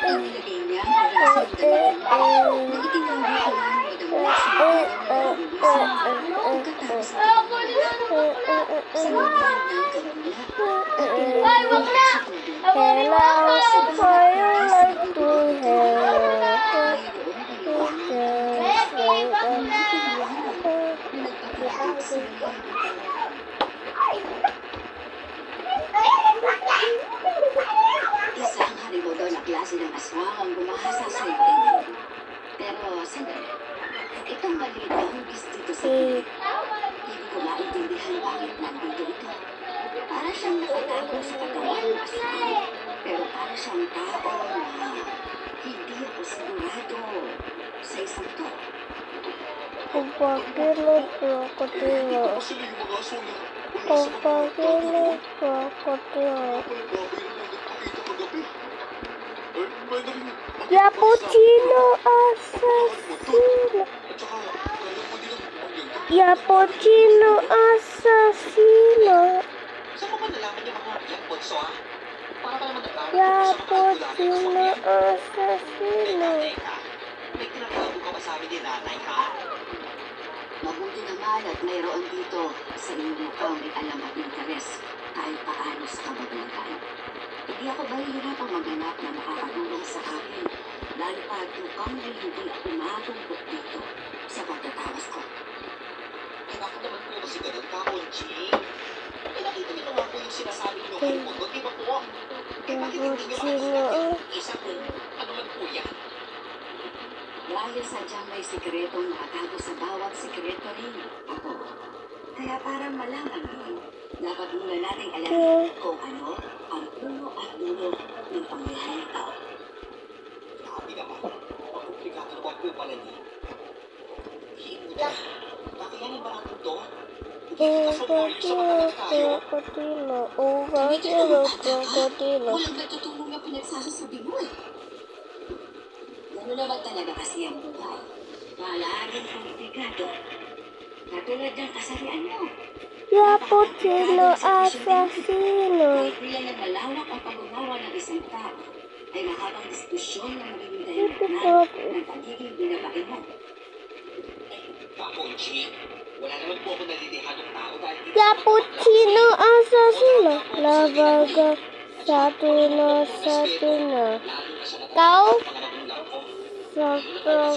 Inilagay niya ang karasang dalawang na itinago ko lang madamot sa pagkakataon pagkatapos ito sa magdaan ng kabila at pinagpapalala sa tubig. Isang haribo daw na klase ng aswang ang gumahasa sa iyo. Pero sandali, itong maliit na hugis dito sa gilid. Hindi ko maintindihan bakit nandito ito. Para siyang nakatago sa katawan ng aswang. Pero para siyang tao na hindi ako sigurado sa isang to. Papagilid krokodilo. Papagilid krokodilo. Cappuccino assassino. Cappuccino assassino. Saan mo ba nalaman yung mga yan, Bonso, ha? Para ka naman nagkaroon Cappuccino assassino. Teka, may tinatago ka ba sa amin ni nanay, ha? Mabuti naman at mayroon dito sa iyong mukhang may alam at interes kahit paano sa kababalagan. Hindi ako mahihirapang maghanap na makakatulong sa akin, lalo pa at mukhang hindi ako matumpok dito sa pagtatawas ko. Eh, bakit naman po kasi ganun ka, Bonchi? Eh, nakita niyo naman po yung sinasabi niyo kay Mundo, di ba po? Eh, bakit hindi niyo makakita isa po? Ano man po yan? Dahil sadyang may sikretong nakatago sa bawat sikreto rin ako. Kaya para malaman yun, dapat muna nating alamin kung ano ang puno at dulo ng pangyayari na tao. Grabe naman. Makomplikado naman po pala niya. Himuda. Kakayanin ba natin to? Papagilid krokodilo. Papagilid krokodilo. Walang nagtutulong na pinagsasasabi mo eh. Gano'n naman talaga kasi ang buhay. Palaging komplikado. Katulad ng kasarian mo. Cappuccino assassino. Kahit yan ang malawak ang pag-unawa ng isang tao, ay mahabang diskusyon na magiging dahilan ng pagiging binabain mo. Bonchi, wala naman po ako nalilihan ng tao dahil dito. Cappuccino assassino. Lavaga Satino Satino. Lalo na sa Kau mga magulang ko. Sakang